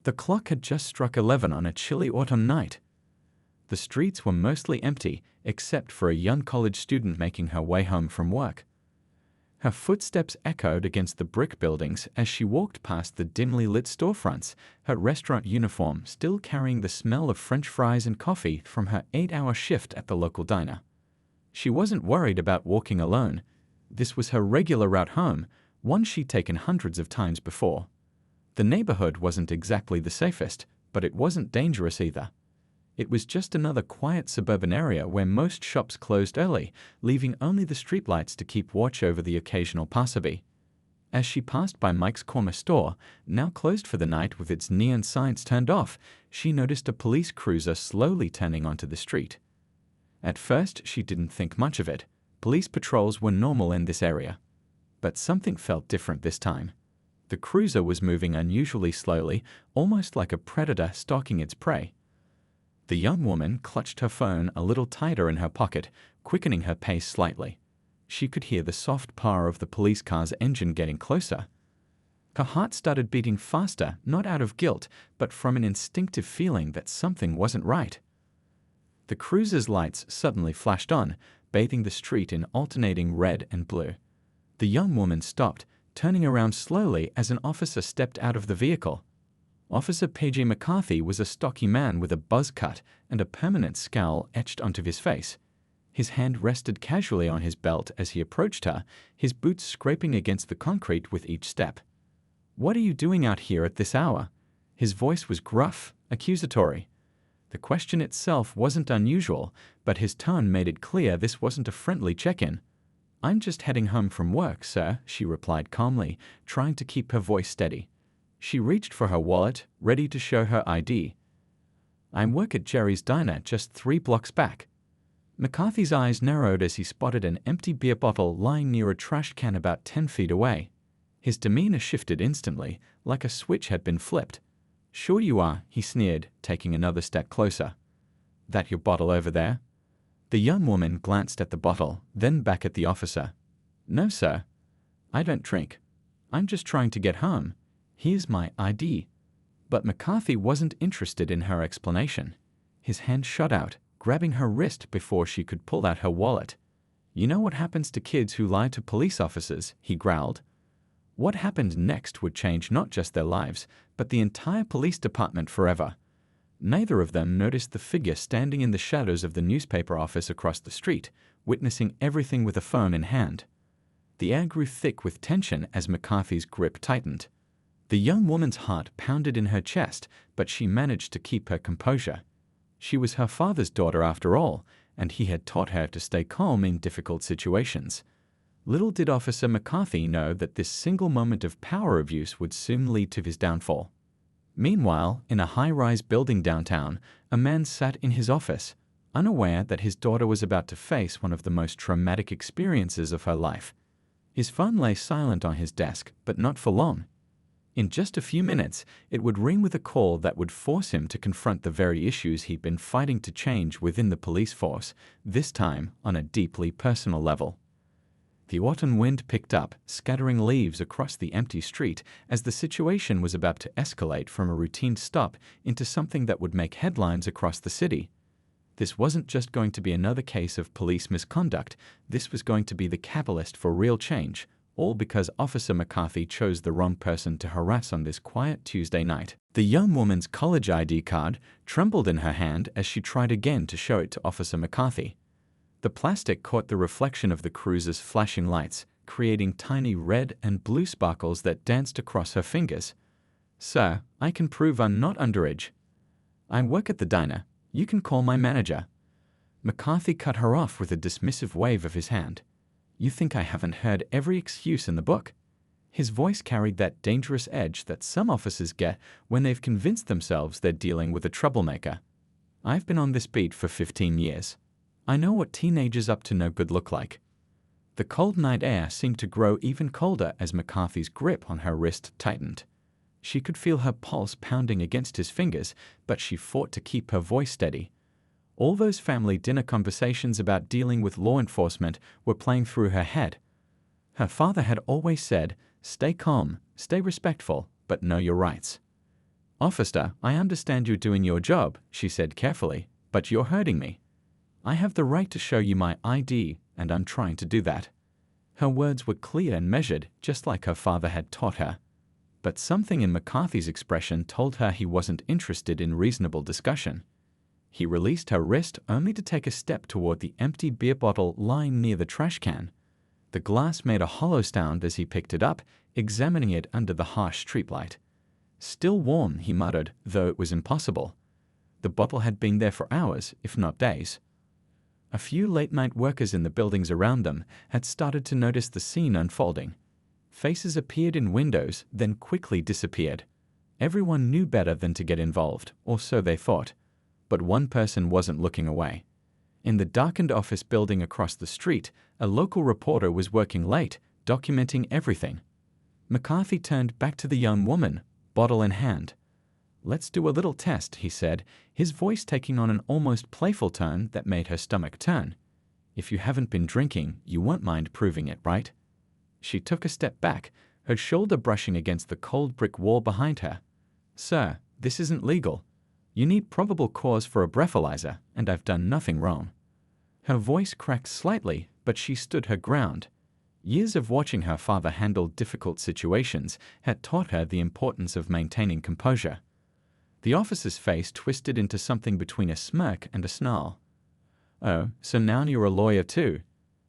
The clock had just struck 11 on a chilly autumn night. The streets were mostly empty, except for a young college student making her way home from work. Her footsteps echoed against the brick buildings as she walked past the dimly lit storefronts, her restaurant uniform still carrying the smell of French fries and coffee from her 8-hour shift at the local diner. She wasn't worried about walking alone. This was her regular route home, one she'd taken hundreds of times before. The neighborhood wasn't exactly the safest, but it wasn't dangerous either. It was just another quiet suburban area where most shops closed early, leaving only the streetlights to keep watch over the occasional passerby. As she passed by Mike's corner store, now closed for the night with its neon signs turned off, she noticed a police cruiser slowly turning onto the street. At first, she didn't think much of it. Police patrols were normal in this area. But something felt different this time. The cruiser was moving unusually slowly, almost like a predator stalking its prey. The young woman clutched her phone a little tighter in her pocket, quickening her pace slightly. She could hear the soft purr of the police car's engine getting closer. Her heart started beating faster, not out of guilt, but from an instinctive feeling that something wasn't right. The cruiser's lights suddenly flashed on, bathing the street in alternating red and blue. The young woman stopped, turning around slowly as an officer stepped out of the vehicle. Officer P.J. McCarthy was a stocky man with a buzz cut and a permanent scowl etched onto his face. His hand rested casually on his belt as he approached her, his boots scraping against the concrete with each step. "What are you doing out here at this hour?" His voice was gruff, accusatory. The question itself wasn't unusual, but his tone made it clear this wasn't a friendly check-in. "I'm just heading home from work, sir," she replied calmly, trying to keep her voice steady. She reached for her wallet, ready to show her ID. "I work at Jerry's Diner just 3 blocks back." McCarthy's eyes narrowed as he spotted an empty beer bottle lying near a trash can about 10 feet away. His demeanor shifted instantly, like a switch had been flipped. "Sure you are," he sneered, taking another step closer. "That your bottle over there?" The young woman glanced at the bottle, then back at the officer. "No, sir. I don't drink. I'm just trying to get home. Here's my ID." But McCarthy wasn't interested in her explanation. His hand shot out, grabbing her wrist before she could pull out her wallet. "You know what happens to kids who lie to police officers?" he growled. What happened next would change not just their lives, but the entire police department forever. Neither of them noticed the figure standing in the shadows of the newspaper office across the street, witnessing everything with a phone in hand. The air grew thick with tension as McCarthy's grip tightened. The young woman's heart pounded in her chest, but she managed to keep her composure. She was her father's daughter after all, and he had taught her to stay calm in difficult situations. Little did Officer McCarthy know that this single moment of power abuse would soon lead to his downfall. Meanwhile, in a high-rise building downtown, a man sat in his office, unaware that his daughter was about to face one of the most traumatic experiences of her life. His phone lay silent on his desk, but not for long. In just a few minutes, it would ring with a call that would force him to confront the very issues he'd been fighting to change within the police force, this time on a deeply personal level. The autumn wind picked up, scattering leaves across the empty street as the situation was about to escalate from a routine stop into something that would make headlines across the city. This wasn't just going to be another case of police misconduct, this was going to be the catalyst for real change, all because Officer McCarthy chose the wrong person to harass on this quiet Tuesday night. The young woman's college ID card trembled in her hand as she tried again to show it to Officer McCarthy. The plastic caught the reflection of the cruiser's flashing lights, creating tiny red and blue sparkles that danced across her fingers. "Sir, I can prove I'm not underage. I work at the diner. You can call my manager." McCarthy cut her off with a dismissive wave of his hand. "You think I haven't heard every excuse in the book?" His voice carried that dangerous edge that some officers get when they've convinced themselves they're dealing with a troublemaker. "I've been on this beat for 15 years. I know what teenagers up to no good look like." The cold night air seemed to grow even colder as McCarthy's grip on her wrist tightened. She could feel her pulse pounding against his fingers, but she fought to keep her voice steady. All those family dinner conversations about dealing with law enforcement were playing through her head. Her father had always said, "Stay calm, stay respectful, but know your rights." "Officer, I understand you're doing your job," she said carefully, "but you're hurting me. I have the right to show you my ID, and I'm trying to do that." Her words were clear and measured, just like her father had taught her. But something in McCarthy's expression told her he wasn't interested in reasonable discussion. He released her wrist only to take a step toward the empty beer bottle lying near the trash can. The glass made a hollow sound as he picked it up, examining it under the harsh streetlight. "Still warm," he muttered, though it was impossible. The bottle had been there for hours, if not days. A few late-night workers in the buildings around them had started to notice the scene unfolding. Faces appeared in windows, then quickly disappeared. Everyone knew better than to get involved, or so they thought. But one person wasn't looking away. In the darkened office building across the street, a local reporter was working late, documenting everything. McCarthy turned back to the young woman, bottle in hand. "Let's do a little test," he said, his voice taking on an almost playful tone that made her stomach turn. "If you haven't been drinking, you won't mind proving it, right?" She took a step back, her shoulder brushing against the cold brick wall behind her. "Sir, this isn't legal. You need probable cause for a breathalyzer, and I've done nothing wrong." Her voice cracked slightly, but she stood her ground. Years of watching her father handle difficult situations had taught her the importance of maintaining composure. The officer's face twisted into something between a smirk and a snarl. "Oh, so now you're a lawyer too."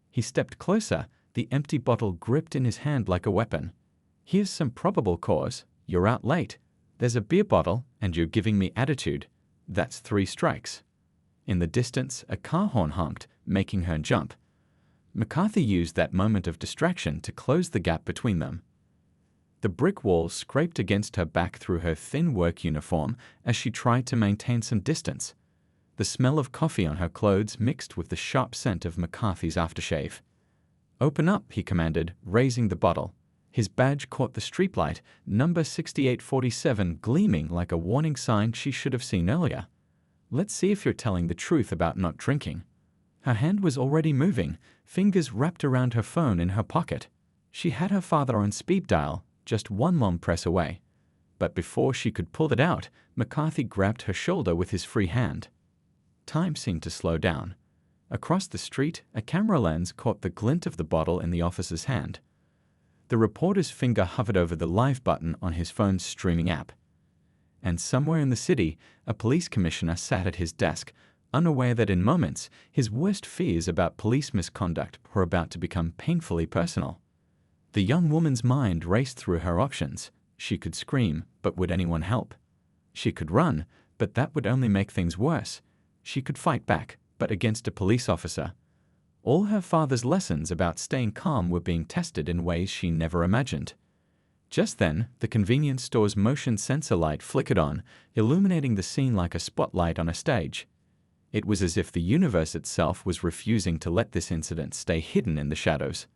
He stepped closer, the empty bottle gripped in his hand like a weapon. "Here's some probable cause. You're out late. There's a beer bottle, and you're giving me attitude. That's 3 strikes." In the distance, a car horn honked, making her jump. McCarthy used that moment of distraction to close the gap between them. The brick wall scraped against her back through her thin work uniform as she tried to maintain some distance. The smell of coffee on her clothes mixed with the sharp scent of McCarthy's aftershave. "Open up," he commanded, raising the bottle. His badge caught the streetlight, number 6847 gleaming like a warning sign she should have seen earlier. "Let's see if you're telling the truth about not drinking." Her hand was already moving, fingers wrapped around her phone in her pocket. She had her father on speed dial, just one long press away. But before she could pull it out, McCarthy grabbed her shoulder with his free hand. Time seemed to slow down. Across the street, a camera lens caught the glint of the bottle in the officer's hand. The reporter's finger hovered over the live button on his phone's streaming app. And somewhere in the city, a police commissioner sat at his desk, unaware that in moments, his worst fears about police misconduct were about to become painfully personal. The young woman's mind raced through her options. She could scream, but would anyone help? She could run, but that would only make things worse. She could fight back, but against a police officer. All her father's lessons about staying calm were being tested in ways she never imagined. Just then, the convenience store's motion sensor light flickered on, illuminating the scene like a spotlight on a stage. It was as if the universe itself was refusing to let this incident stay hidden in the shadows.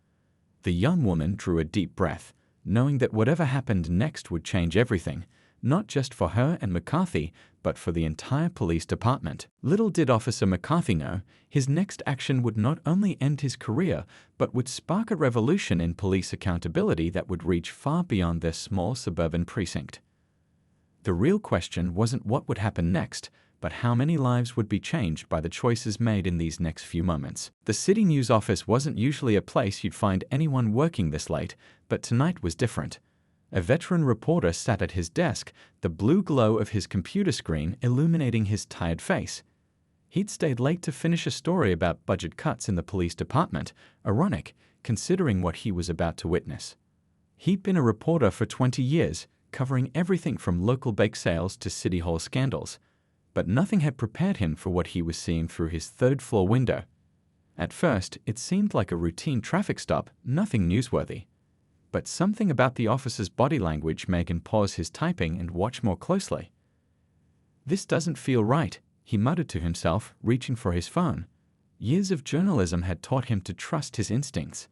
The young woman drew a deep breath, knowing that whatever happened next would change everything, not just for her and McCarthy, but for the entire police department. Little did Officer McCarthy know, his next action would not only end his career, but would spark a revolution in police accountability that would reach far beyond their small suburban precinct. The real question wasn't what would happen next, but how many lives would be changed by the choices made in these next few moments. The city news office wasn't usually a place you'd find anyone working this late, but tonight was different. A veteran reporter sat at his desk, the blue glow of his computer screen illuminating his tired face. He'd stayed late to finish a story about budget cuts in the police department, ironic, considering what he was about to witness. He'd been a reporter for 20 years, covering everything from local bake sales to city hall scandals. But nothing had prepared him for what he was seeing through his third-floor window. At first, it seemed like a routine traffic stop, nothing newsworthy. But something about the officer's body language made him pause his typing and watch more closely. "This doesn't feel right," he muttered to himself, reaching for his phone. Years of journalism had taught him to trust his instincts.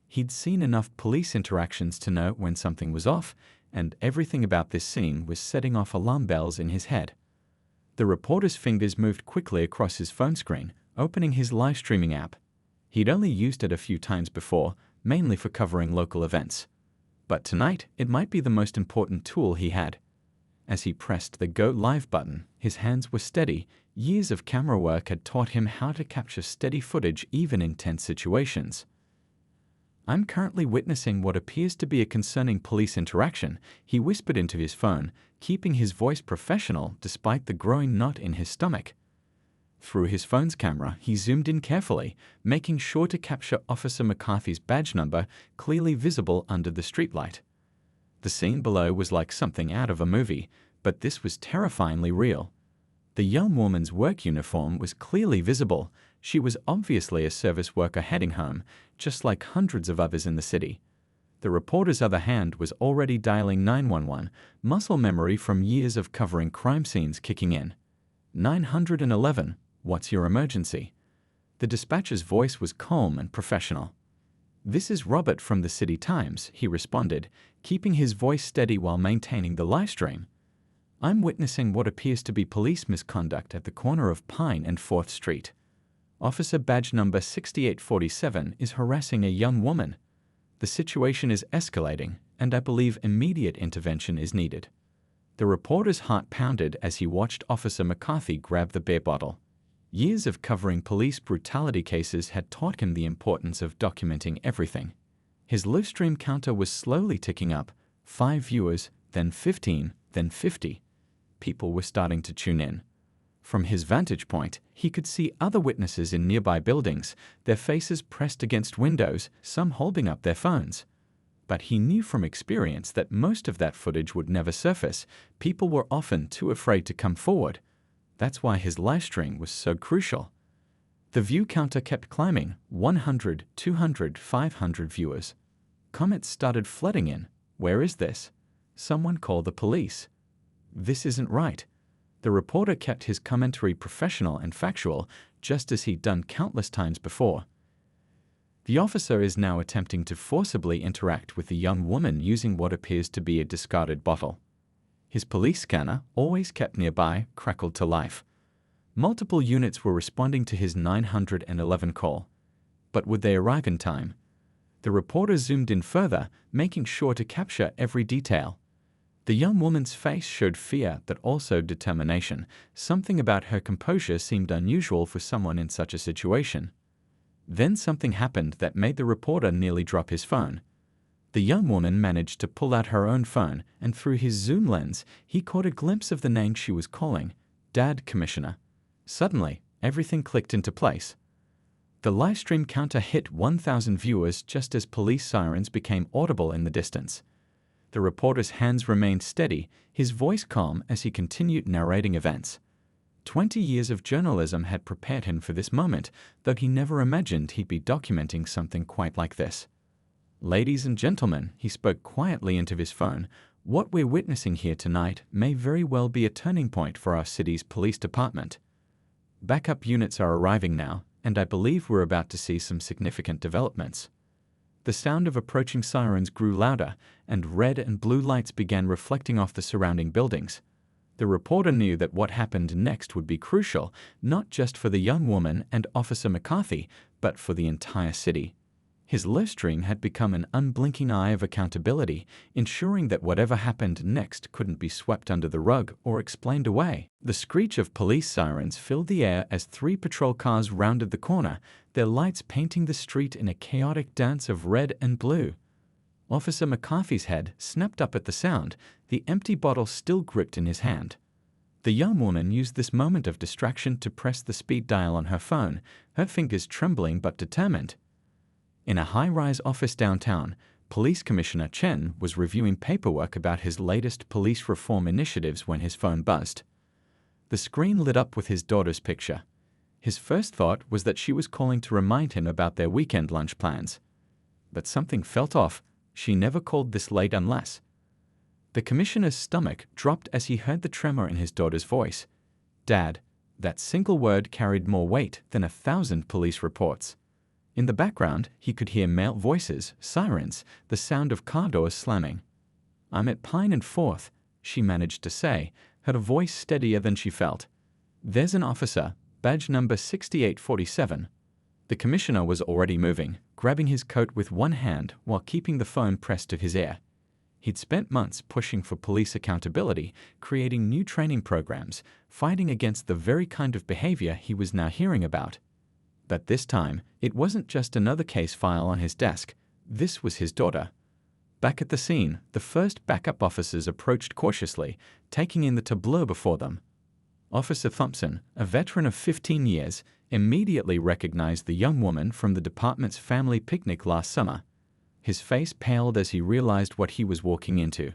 He'd seen enough police interactions to know when something was off, and everything about this scene was setting off alarm bells in his head. The reporter's fingers moved quickly across his phone screen, opening his live streaming app. He'd only used it a few times before, mainly for covering local events. But tonight, it might be the most important tool he had. As he pressed the Go Live button, his hands were steady. Years of camera work had taught him how to capture steady footage even in tense situations. "I'm currently witnessing what appears to be a concerning police interaction," he whispered into his phone, keeping his voice professional despite the growing knot in his stomach. Through his phone's camera, he zoomed in carefully, making sure to capture Officer McCarthy's badge number clearly visible under the streetlight. The scene below was like something out of a movie, but this was terrifyingly real. The young woman's work uniform was clearly visible. She was obviously a service worker heading home, just like hundreds of others in the city. The reporter's other hand was already dialing 911, muscle memory from years of covering crime scenes kicking in. 911, what's your emergency? The dispatcher's voice was calm and professional. "This is Robert from the City Times," he responded, keeping his voice steady while maintaining the live stream. "I'm witnessing what appears to be police misconduct at the corner of Pine and 4th Street. Officer badge number 6847 is harassing a young woman. The situation is escalating, and I believe immediate intervention is needed." The reporter's heart pounded as he watched Officer McCarthy grab the beer bottle. Years of covering police brutality cases had taught him the importance of documenting everything. His live stream counter was slowly ticking up, 5 viewers, then 15, then 50. People were starting to tune in. From his vantage point, he could see other witnesses in nearby buildings, their faces pressed against windows, some holding up their phones. But he knew from experience that most of that footage would never surface. People were often too afraid to come forward. That's why his live stream was so crucial. The view counter kept climbing, 100, 200, 500 viewers. Comments started flooding in. "Where is this? Someone call the police. This isn't right." The reporter kept his commentary professional and factual, just as he'd done countless times before. The officer is now attempting to forcibly interact with the young woman using what appears to be a discarded bottle. His police scanner, always kept nearby, crackled to life. Multiple units were responding to his 911 call. But would they arrive in time? The reporter zoomed in further, making sure to capture every detail. The young woman's face showed fear but also determination. Something about her composure seemed unusual for someone in such a situation. Then something happened that made the reporter nearly drop his phone. The young woman managed to pull out her own phone, and through his zoom lens, he caught a glimpse of the name she was calling, "Dad, Commissioner." Suddenly, everything clicked into place. The livestream counter hit 1,000 viewers just as police sirens became audible in the distance. The reporter's hands remained steady, his voice calm as he continued narrating events. 20 years of journalism had prepared him for this moment, though he never imagined he'd be documenting something quite like this. "Ladies and gentlemen," he spoke quietly into his phone, "what we're witnessing here tonight may very well be a turning point for our city's police department. Backup units are arriving now, and I believe we're about to see some significant developments." The sound of approaching sirens grew louder, and red and blue lights began reflecting off the surrounding buildings. The reporter knew that what happened next would be crucial, not just for the young woman and Officer McCarthy, but for the entire city. His live stream had become an unblinking eye of accountability, ensuring that whatever happened next couldn't be swept under the rug or explained away. The screech of police sirens filled the air as 3 patrol cars rounded the corner, their lights painting the street in a chaotic dance of red and blue. Officer McCarthy's head snapped up at the sound, the empty bottle still gripped in his hand. The young woman used this moment of distraction to press the speed dial on her phone, her fingers trembling but determined. In a high-rise office downtown, Police Commissioner Chen was reviewing paperwork about his latest police reform initiatives when his phone buzzed. The screen lit up with his daughter's picture. His first thought was that she was calling to remind him about their weekend lunch plans. But something felt off. She never called this late unless. The commissioner's stomach dropped as he heard the tremor in his daughter's voice. "Dad," that single word carried more weight than 1,000 police reports. In the background, he could hear male voices, sirens, the sound of car doors slamming. "I'm at Pine and 4th, she managed to say, her voice steadier than she felt. "There's an officer, badge number 6847. The commissioner was already moving, grabbing his coat with one hand while keeping the phone pressed to his ear. He'd spent months pushing for police accountability, creating new training programs, fighting against the very kind of behavior he was now hearing about. But this time, it wasn't just another case file on his desk. This was his daughter. Back at the scene, the first backup officers approached cautiously, taking in the tableau before them. Officer Thompson, a veteran of 15 years, immediately recognized the young woman from the department's family picnic last summer. His face paled as he realized what he was walking into.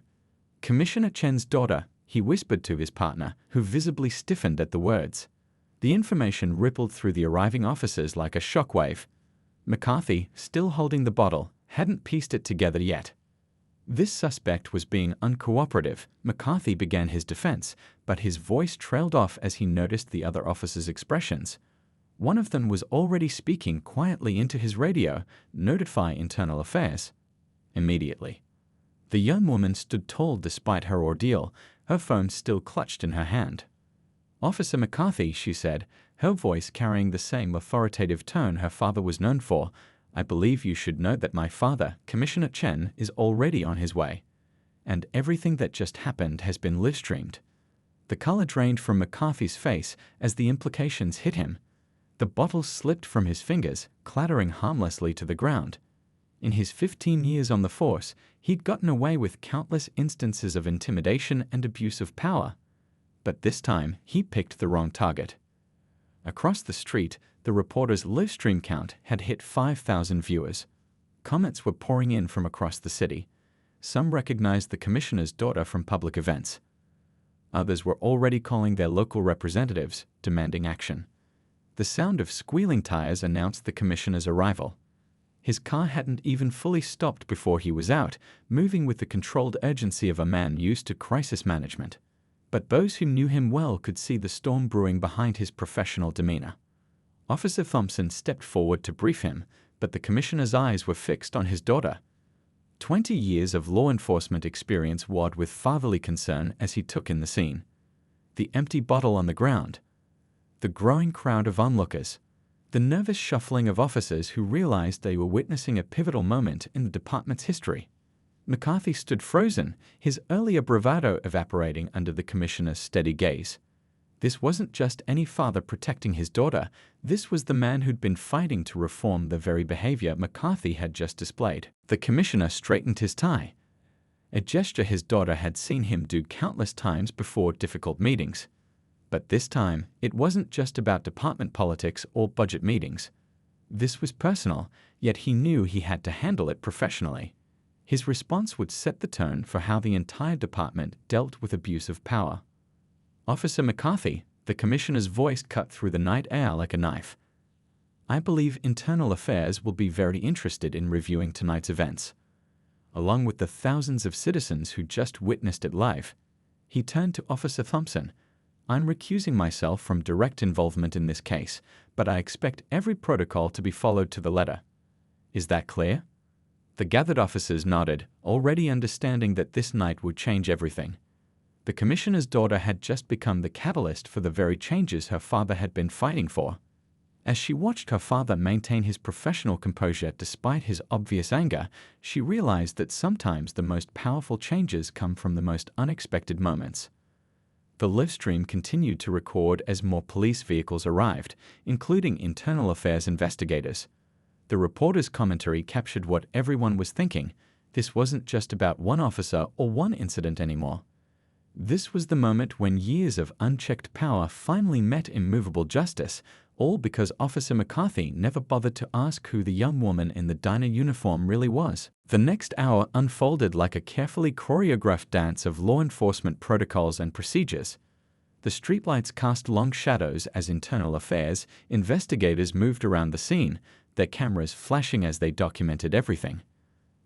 "Commissioner Chen's daughter," he whispered to his partner, who visibly stiffened at the words. The information rippled through the arriving officers like a shockwave. McCarthy, still holding the bottle, hadn't pieced it together yet. This suspect was being uncooperative. McCarthy began his defense, but his voice trailed off as he noticed the other officers' expressions. One of them was already speaking quietly into his radio, "Notify Internal Affairs." Immediately. The young woman stood tall despite her ordeal, her phone still clutched in her hand. "Officer McCarthy," she said, her voice carrying the same authoritative tone her father was known for, "I believe you should know that my father, Commissioner Chen, is already on his way. And everything that just happened has been live-streamed." The color drained from McCarthy's face as the implications hit him. The bottle slipped from his fingers, clattering harmlessly to the ground. In his 15 years on the force, he'd gotten away with countless instances of intimidation and abuse of power. But this time, he picked the wrong target. Across the street, the reporter's live stream count had hit 5,000 viewers. Comments were pouring in from across the city. Some recognized the commissioner's daughter from public events. Others were already calling their local representatives, demanding action. The sound of squealing tires announced the commissioner's arrival. His car hadn't even fully stopped before he was out, moving with the controlled urgency of a man used to crisis management. But those who knew him well could see the storm brewing behind his professional demeanor. Officer Thompson stepped forward to brief him, but the commissioner's eyes were fixed on his daughter. 20 years of law enforcement experience warred with fatherly concern as he took in the scene. The empty bottle on the ground. The growing crowd of onlookers. The nervous shuffling of officers who realized they were witnessing a pivotal moment in the department's history. McCarthy stood frozen, his earlier bravado evaporating under the commissioner's steady gaze. This wasn't just any father protecting his daughter. This was the man who'd been fighting to reform the very behavior McCarthy had just displayed. The commissioner straightened his tie, a gesture his daughter had seen him do countless times before difficult meetings. But this time, it wasn't just about department politics or budget meetings. This was personal, yet he knew he had to handle it professionally. His response would set the tone for how the entire department dealt with abuse of power. "Officer McCarthy," the commissioner's voice cut through the night air like a knife. "I believe Internal Affairs will be very interested in reviewing tonight's events. Along with the thousands of citizens who just witnessed it live." He turned to Officer Thompson. "I'm recusing myself from direct involvement in this case, but I expect every protocol to be followed to the letter. Is that clear?" The gathered officers nodded, already understanding that this night would change everything. The commissioner's daughter had just become the catalyst for the very changes her father had been fighting for. As she watched her father maintain his professional composure despite his obvious anger, she realized that sometimes the most powerful changes come from the most unexpected moments. The live stream continued to record as more police vehicles arrived, including Internal Affairs investigators. The reporter's commentary captured what everyone was thinking. This wasn't just about one officer or one incident anymore. This was the moment when years of unchecked power finally met immovable justice, all because Officer McCarthy never bothered to ask who the young woman in the diner uniform really was. The next hour unfolded like a carefully choreographed dance of law enforcement protocols and procedures. The streetlights cast long shadows as Internal Affairs investigators moved around the scene, their cameras flashing as they documented everything.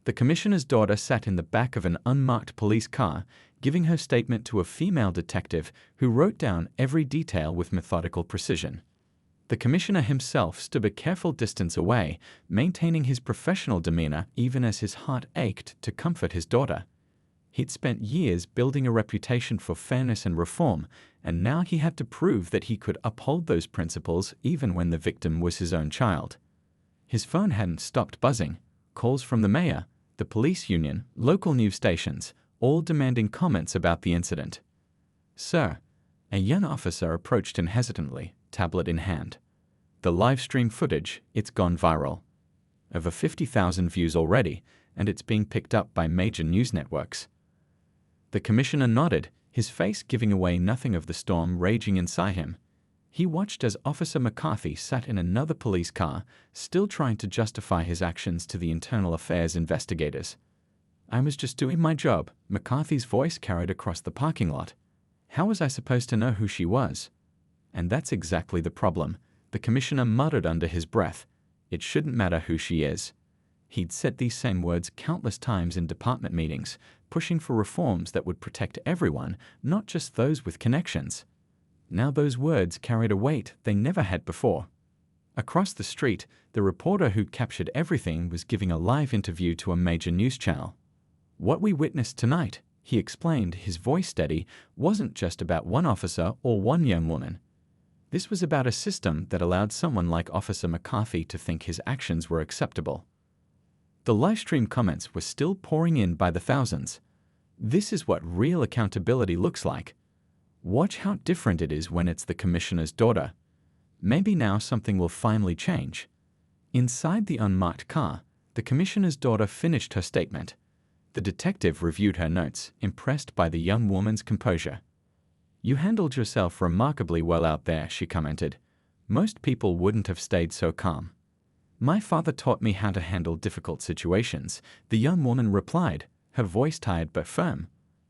The commissioner's daughter sat in the back of an unmarked police car, giving her statement to a female detective who wrote down every detail with methodical precision. The commissioner himself stood a careful distance away, maintaining his professional demeanor even as his heart ached to comfort his daughter. He'd spent years building a reputation for fairness and reform, and now he had to prove that he could uphold those principles even when the victim was his own child. His phone hadn't stopped buzzing. Calls from the mayor, the police union, local news stations, all demanding comments about the incident. "Sir," a young officer approached him hesitantly, tablet in hand. "The live stream footage, it's gone viral. Over 50,000 views already, and it's being picked up by major news networks." The commissioner nodded, his face giving away nothing of the storm raging inside him. He watched as Officer McCarthy sat in another police car, still trying to justify his actions to the internal affairs investigators. "I was just doing my job," McCarthy's voice carried across the parking lot. "How was I supposed to know who she was?" "And that's exactly the problem," the commissioner muttered under his breath. "It shouldn't matter who she is." He'd said these same words countless times in department meetings, pushing for reforms that would protect everyone, not just those with connections. Now those words carried a weight they never had before. Across the street, the reporter who captured everything was giving a live interview to a major news channel. "What we witnessed tonight," he explained, his voice steady, "wasn't just about one officer or one young woman. This was about a system that allowed someone like Officer McCarthy to think his actions were acceptable." The livestream comments were still pouring in by the thousands. "This is what real accountability looks like. Watch how different it is when it's the commissioner's daughter. Maybe now something will finally change." Inside the unmarked car, the commissioner's daughter finished her statement. The detective reviewed her notes, impressed by the young woman's composure. "You handled yourself remarkably well out there," she commented. "Most people wouldn't have stayed so calm." "My father taught me how to handle difficult situations," the young woman replied, her voice tired but firm.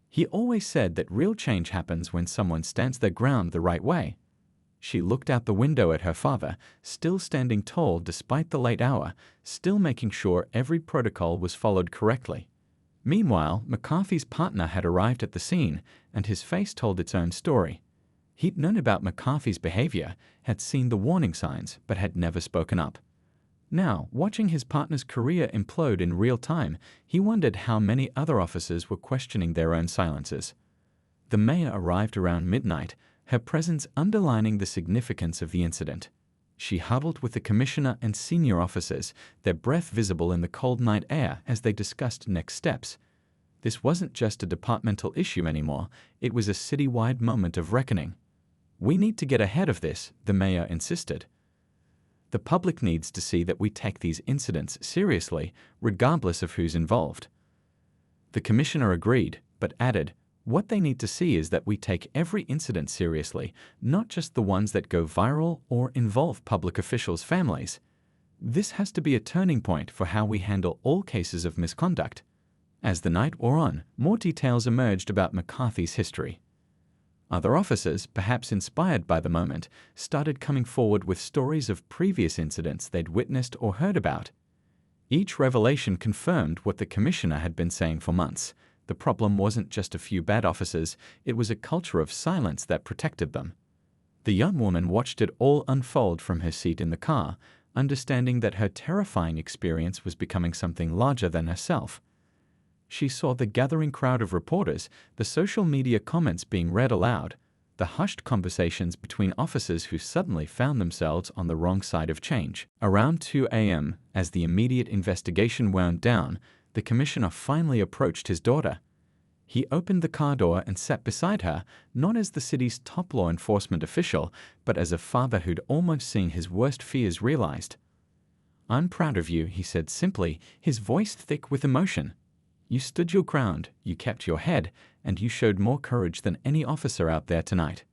"He always said that real change happens when someone stands their ground the right way." She looked out the window at her father, still standing tall despite the late hour, still making sure every protocol was followed correctly. Meanwhile, McCarthy's partner had arrived at the scene, and his face told its own story. He'd known about McCarthy's behavior, had seen the warning signs, but had never spoken up. Now, watching his partner's career implode in real time, he wondered how many other officers were questioning their own silences. The mayor arrived around midnight, her presence underlining the significance of the incident. She huddled with the commissioner and senior officers, their breath visible in the cold night air as they discussed next steps. This wasn't just a departmental issue anymore, it was a citywide moment of reckoning. "We need to get ahead of this," the mayor insisted. "The public needs to see that we take these incidents seriously, regardless of who's involved." The commissioner agreed, but added, "What they need to see is that we take every incident seriously, not just the ones that go viral or involve public officials' families. This has to be a turning point for how we handle all cases of misconduct." As the night wore on, more details emerged about McCarthy's history. Other officers, perhaps inspired by the moment, started coming forward with stories of previous incidents they'd witnessed or heard about. Each revelation confirmed what the commissioner had been saying for months. The problem wasn't just a few bad officers, it was a culture of silence that protected them. The young woman watched it all unfold from her seat in the car, understanding that her terrifying experience was becoming something larger than herself. She saw the gathering crowd of reporters, the social media comments being read aloud, the hushed conversations between officers who suddenly found themselves on the wrong side of change. Around 2 a.m., as the immediate investigation wound down, the commissioner finally approached his daughter. He opened the car door and sat beside her, not as the city's top law enforcement official, but as a father who'd almost seen his worst fears realized. "I'm proud of you," he said simply, his voice thick with emotion. "You stood your ground, you kept your head, and you showed more courage than any officer out there tonight."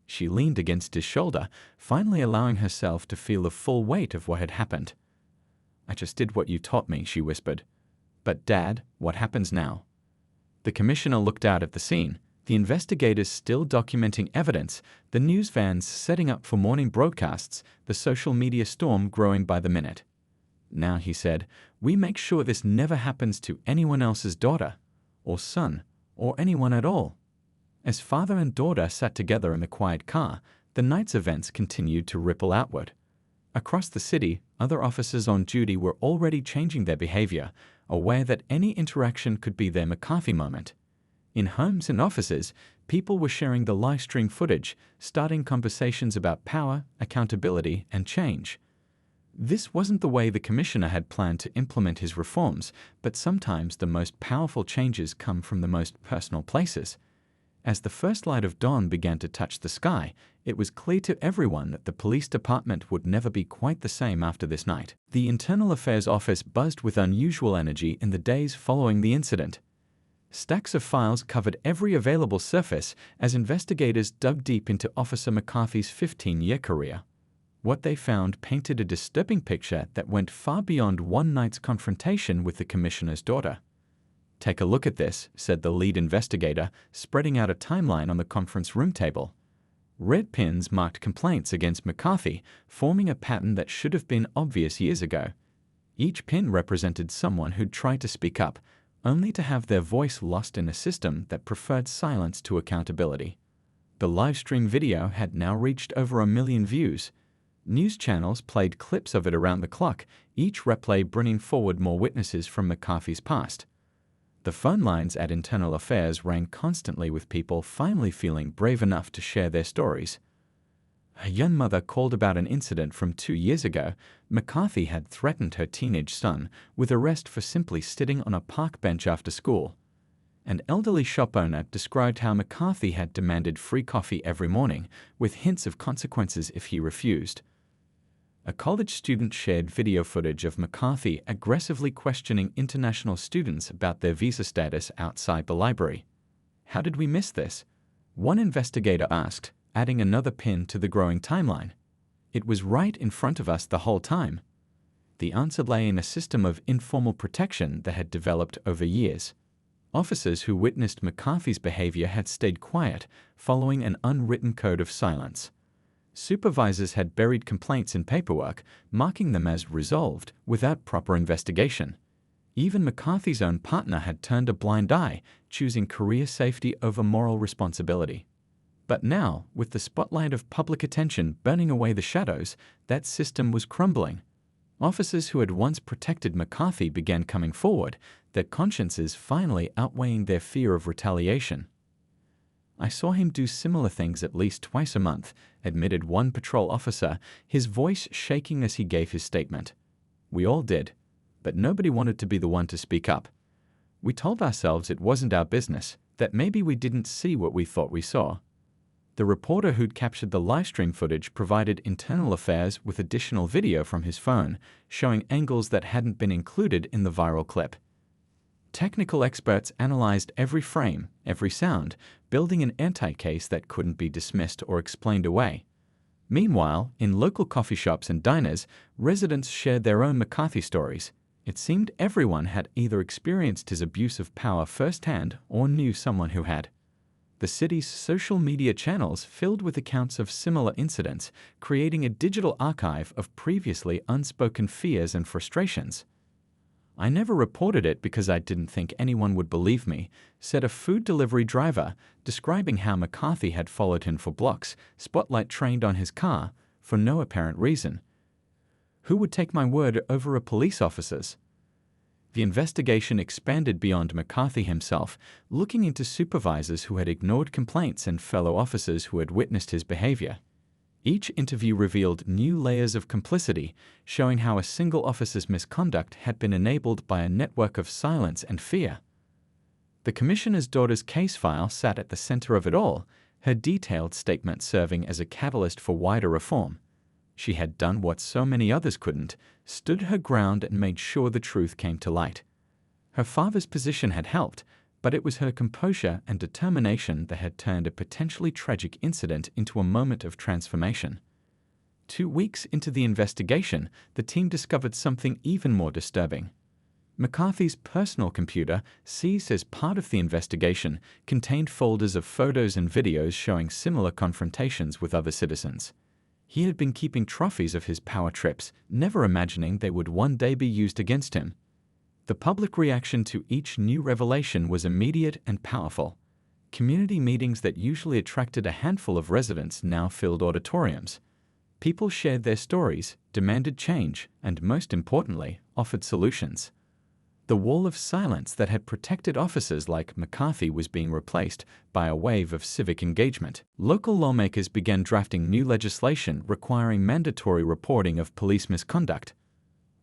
She leaned against his shoulder, finally allowing herself to feel the full weight of what had happened. "I just did what you taught me," she whispered. "But Dad, what happens now?" The commissioner looked out at the scene, the investigators still documenting evidence, the news vans setting up for morning broadcasts, the social media storm growing by the minute. "Now," he said, "we make sure this never happens to anyone else's daughter, or son, or anyone at all." As father and daughter sat together in the quiet car, the night's events continued to ripple outward. Across the city, other officers on duty were already changing their behavior, aware that any interaction could be their McCarthy moment. In homes and offices, people were sharing the live stream footage, starting conversations about power, accountability, and change. This wasn't the way the commissioner had planned to implement his reforms, but sometimes the most powerful changes come from the most personal places. As the first light of dawn began to touch the sky, it was clear to everyone that the police department would never be quite the same after this night. The Internal Affairs Office buzzed with unusual energy in the days following the incident. Stacks of files covered every available surface as investigators dug deep into Officer McCarthy's 15-year career. What they found painted a disturbing picture that went far beyond one night's confrontation with the commissioner's daughter. "Take a look at this," said the lead investigator, spreading out a timeline on the conference room table. Red pins marked complaints against McCarthy, forming a pattern that should have been obvious years ago. Each pin represented someone who'd tried to speak up, only to have their voice lost in a system that preferred silence to accountability. The livestream video had now reached over 1 million views. News channels played clips of it around the clock, each replay bringing forward more witnesses from McCarthy's past. The phone lines at Internal Affairs rang constantly with people finally feeling brave enough to share their stories. A young mother called about an incident from 2 years ago. McCarthy had threatened her teenage son with arrest for simply sitting on a park bench after school. An elderly shop owner described how McCarthy had demanded free coffee every morning, with hints of consequences if he refused. A college student shared video footage of McCarthy aggressively questioning international students about their visa status outside the library. "How did we miss this?" one investigator asked, adding another pin to the growing timeline. "It was right in front of us the whole time." The answer lay in a system of informal protection that had developed over years. Officers who witnessed McCarthy's behavior had stayed quiet, following an unwritten code of silence. Supervisors had buried complaints in paperwork, marking them as resolved without proper investigation. Even McCarthy's own partner had turned a blind eye, choosing career safety over moral responsibility. But now, with the spotlight of public attention burning away the shadows, that system was crumbling. Officers who had once protected McCarthy began coming forward, their consciences finally outweighing their fear of retaliation. "I saw him do similar things at least twice a month," admitted one patrol officer, his voice shaking as he gave his statement. "We all did, but nobody wanted to be the one to speak up. We told ourselves it wasn't our business, that maybe we didn't see what we thought we saw." The reporter who'd captured the livestream footage provided Internal Affairs with additional video from his phone, showing angles that hadn't been included in the viral clip. Technical experts analyzed every frame, every sound, building an airtight case that couldn't be dismissed or explained away. Meanwhile, in local coffee shops and diners, residents shared their own McCarthy stories. It seemed everyone had either experienced his abuse of power firsthand or knew someone who had. The city's social media channels filled with accounts of similar incidents, creating a digital archive of previously unspoken fears and frustrations. "I never reported it because I didn't think anyone would believe me," said a food delivery driver, describing how McCarthy had followed him for blocks, spotlight trained on his car, for no apparent reason. "Who would take my word over a police officer's?" The investigation expanded beyond McCarthy himself, looking into supervisors who had ignored complaints and fellow officers who had witnessed his behavior. Each interview revealed new layers of complicity, showing how a single officer's misconduct had been enabled by a network of silence and fear. The commissioner's daughter's case file sat at the center of it all, her detailed statement serving as a catalyst for wider reform. She had done what so many others couldn't, stood her ground and made sure the truth came to light. Her father's position had helped, but it was her composure and determination that had turned a potentially tragic incident into a moment of transformation. 2 weeks into the investigation, the team discovered something even more disturbing. McCarthy's personal computer, seized as part of the investigation, contained folders of photos and videos showing similar confrontations with other citizens. He had been keeping trophies of his power trips, never imagining they would one day be used against him. The public reaction to each new revelation was immediate and powerful. Community meetings that usually attracted a handful of residents now filled auditoriums. People shared their stories, demanded change, and most importantly, offered solutions. The wall of silence that had protected officers like McCarthy was being replaced by a wave of civic engagement. Local lawmakers began drafting new legislation requiring mandatory reporting of police misconduct.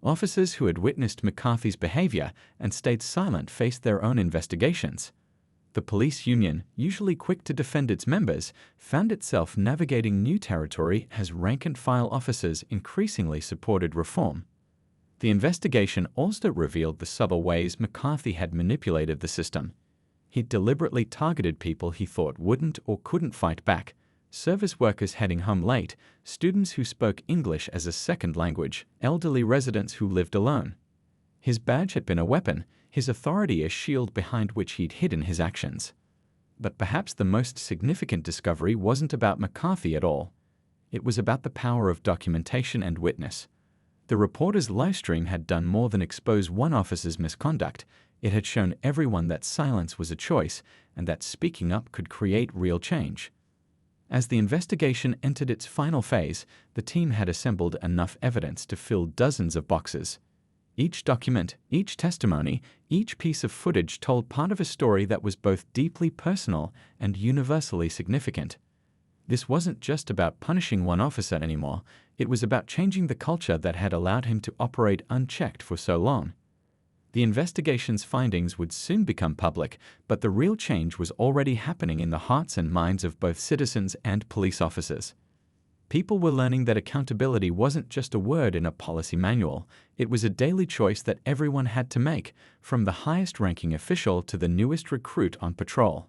Officers who had witnessed McCarthy's behavior and stayed silent faced their own investigations. The police union, usually quick to defend its members, found itself navigating new territory as rank-and-file officers increasingly supported reform. The investigation also revealed the subtle ways McCarthy had manipulated the system. He'd deliberately targeted people he thought wouldn't or couldn't fight back: service workers heading home late, students who spoke English as a second language, elderly residents who lived alone. His badge had been a weapon, his authority a shield behind which he'd hidden his actions. But perhaps the most significant discovery wasn't about McCarthy at all. It was about the power of documentation and witness. The reporter's livestream had done more than expose one officer's misconduct. It had shown everyone that silence was a choice and that speaking up could create real change. As the investigation entered its final phase, the team had assembled enough evidence to fill dozens of boxes. Each document, each testimony, each piece of footage told part of a story that was both deeply personal and universally significant. This wasn't just about punishing one officer anymore. It was about changing the culture that had allowed him to operate unchecked for so long. The investigation's findings would soon become public, but the real change was already happening in the hearts and minds of both citizens and police officers. People were learning that accountability wasn't just a word in a policy manual. It was a daily choice that everyone had to make, from the highest-ranking official to the newest recruit on patrol.